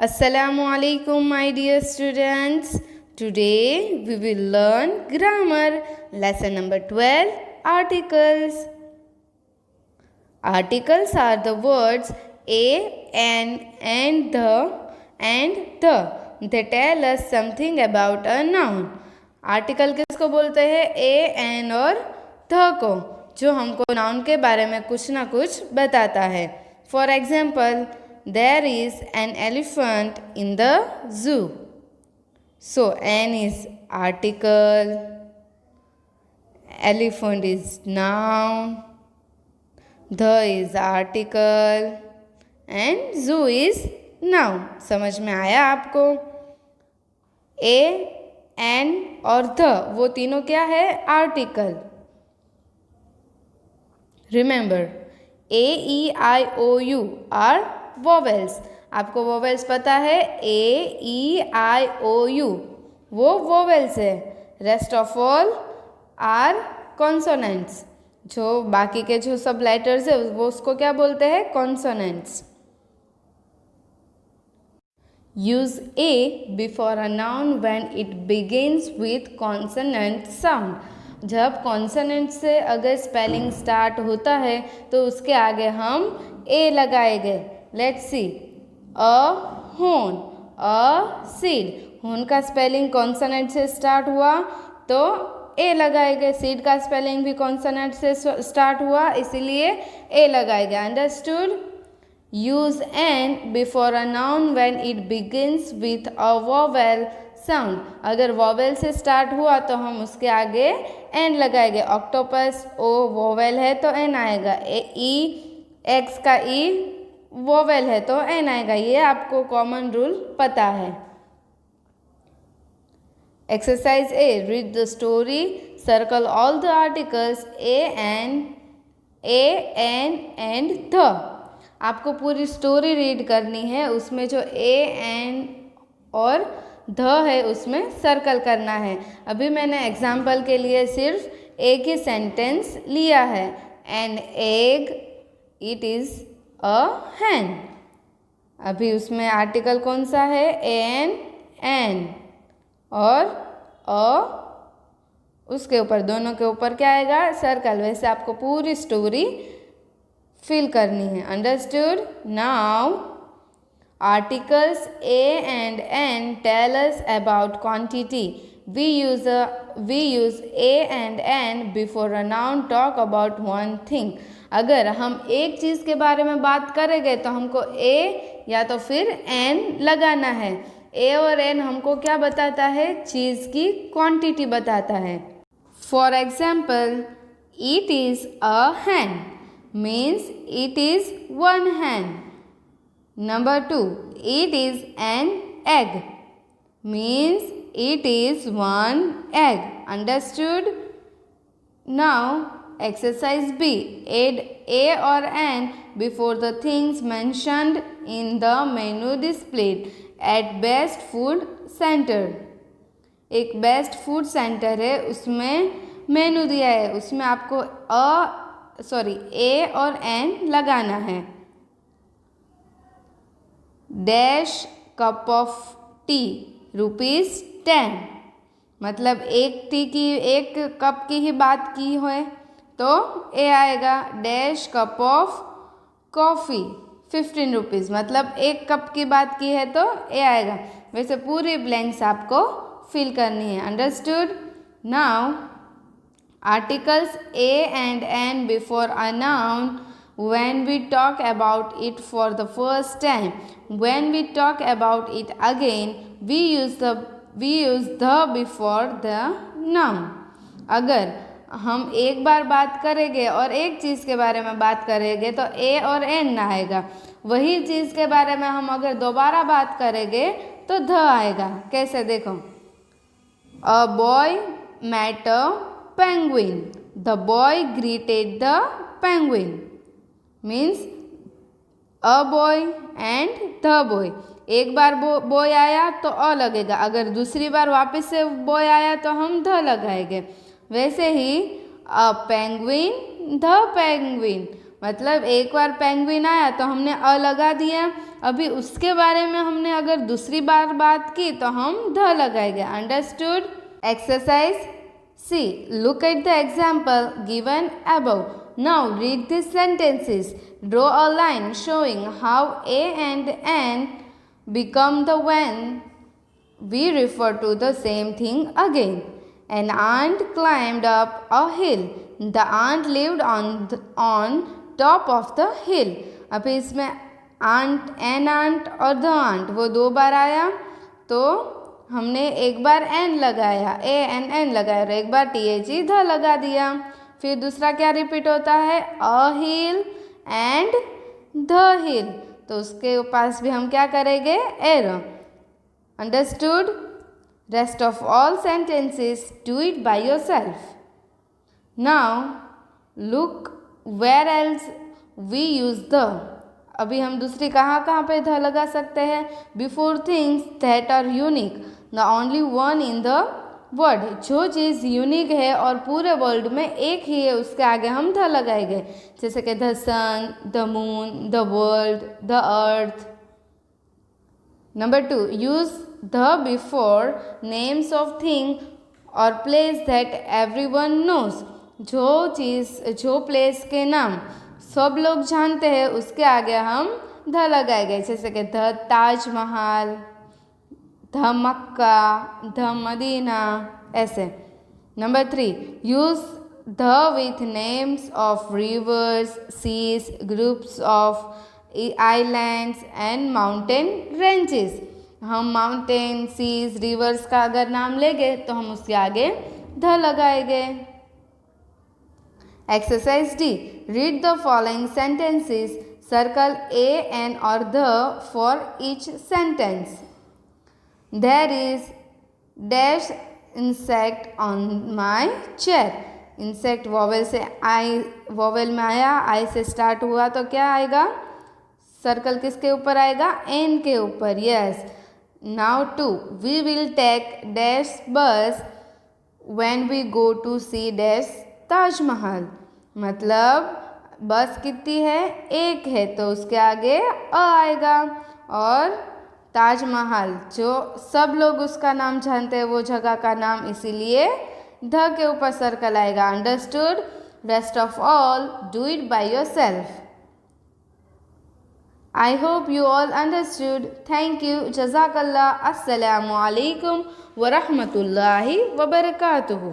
Assalamu alaikum, my dear students. Today we will learn grammar. Lesson number 12, articles. Articles are the words a, an, and the. They tell us something about a noun. Article किसको बोलते हैं? ए, an और the को, जो हमको noun के बारे में कुछ ना कुछ बताता है. For example, there is an elephant in the zoo. So an is article, elephant is noun, the is article and zoo is noun. समझ में आया आपको? ए, एन और द, वो तीनों क्या है? Article. Remember, A, E, I, O, U are vowels. आपको वोवेल्स पता है? A, E, I, O, U वो वोवेल्स है. Rest of all are consonants. जो बाकी के जो सब लेटर्स है वो उसको क्या बोलते हैं? Consonants. Use A before a noun when it begins with consonant sound. जब कॉन्सोनेंट से अगर स्पेलिंग स्टार्ट होता है तो उसके आगे हम ए लगाएंगे. Let's see. अ होन, अ सीड. होन का स्पेलिंग कॉन्सोनेंट से स्टार्ट हुआ तो ए लगाएंगे. सीड का स्पेलिंग भी कॉन्सोनेंट से स्टार्ट हुआ इसीलिए ए लगाएंगे. Understood? Use an before a noun when it begins with a vowel sound. अगर वोवेल से स्टार्ट हुआ तो हम उसके आगे एन लगाएंगे. ऑक्टोपस ओ वोवेल है तो एन आएगा. ई, एक्स का ई वोवेल है तो एन आएगा. ये आपको कॉमन रूल पता है. Exercise A. Read the story. Circle all the articles A, an and the. आपको पूरी स्टोरी रीड करनी है. उसमें जो ए, एन और द है उसमें सर्कल करना है. अभी मैंने एग्जाम्पल के लिए सिर्फ एक ही सेंटेंस लिया है. An egg, it is a hen. अभी उसमें आर्टिकल कौन सा है? एन, एन और अ उसके ऊपर, दोनों के ऊपर क्या आएगा? सर्कल. वैसे आपको पूरी स्टोरी फिल करनी है. Understood? Now articles a and n tell us about quantity. We use a and n before a noun talk about one thing. अगर हम एक चीज़ के बारे में बात करेंगे तो हमको ए या तो फिर एन लगाना है. ए और एन हमको क्या बताता है? चीज़ की क्वांटिटी बताता है. For example, it is a hen means it is one hen. Number 2, it is an egg means it is one egg. Understood? Now exercise B. Add a or an before the things mentioned in the menu displayed at Best Food Center. एक best food centre है, उसमें मेनू दिया है. उसमें आपको ए और N लगाना है. Dash cup of T ₹10. मतलब एक कप की ही बात की है तो ए आएगा. Dash cup of coffee ₹15. मतलब एक कप की बात की है तो ए आएगा. वैसे पूरी ब्लैंक्स आपको फिल करनी है. Understood? Now articles a and an before a noun when we talk about it for the first time. When we talk about it again, we use the before the noun. अगर हम एक बार बात करेंगे और एक चीज़ के बारे में बात करेंगे तो ए और एन ना आएगा. वही चीज़ के बारे में हम अगर दोबारा बात करेंगे तो ध आएगा. कैसे? देखो. A boy met a penguin. The boy greeted the penguin. Means a boy and the boy. एक बार बॉय आया तो अ लगेगा. अगर दूसरी बार वापस से बॉय आया तो हम ध लगाएंगे. वैसे ही अ पेंगुइन, द पेंगुइन. मतलब एक बार पेंगुइन आया तो हमने अ लगा दिया, अभी उसके बारे में हमने अगर दूसरी बार बात की तो हम ध लगाएंगे। Understood? Exercise C, look at the example given above. Now read this sentences, draw a line showing how A and an become the when we refer to the same thing again. An ant climbed up a hill. The ant lived on top of the hill. अभी इसमें aunt, N aunt और the aunt वो दो बार आया, तो हमने एक बार N लगाया, ए एन एन लगाया, और एक बार टी एच ई ध लगा दिया। फिर दूसरा क्या रिपीट होता है? अ हिल एंड द हिल, तो उसके पास भी हम क्या करेंगे? Arrow. Understood? Rest of all sentences do it by yourself. Now look where else we use the. अभी हम दूसरी कहाँ पे ध लगा सकते हैं? Before things that are unique, the only one in the word. जो चीज़ यूनिक है और पूरे वर्ल्ड में एक ही है, उसके आगे हम ध लगाएंगे, जैसे कि the sun, the moon, the world, the earth. Number 2, use the before names of thing और प्लेस दैट एवरीवन नोज। जो चीज़, जो प्लेस के नाम सब लोग जानते हैं, उसके आगे हम ध लगाएंगे, जैसे कि the Taj Mahal, the Mecca, the Medina, ऐसे। Number 3, use the with names of rivers, seas, groups of islands and mountain ranges. हम माउंटेन, सीज, रिवर्स का अगर नाम लेंगे तो हम उसके आगे ध लगाएंगे। Exercise D, read the following sentences, circle a an और the for each sentence. There is dash insect on my chair. Insect vowel से आई, वॉवेल में आया, आई से स्टार्ट हुआ तो क्या आएगा? सर्कल किसके ऊपर आएगा? एन के ऊपर। Yes. Now 2, we will take dash bus when we go to see dash Taj Mahal. मतलब बस कितनी है? एक है, तो उसके आगे अ आएगा। और ताजमहल, जो सब लोग उसका नाम जानते हैं, वो जगह का नाम, इसीलिए ध के ऊपर सर्कल आएगा। Understood? Rest of all do it by yourself. I hope you all understood. Thank you. जज़ाकल्लाह। अस्सलामु अलैकुम व रहमतुल्लाहि व बरकातुहू।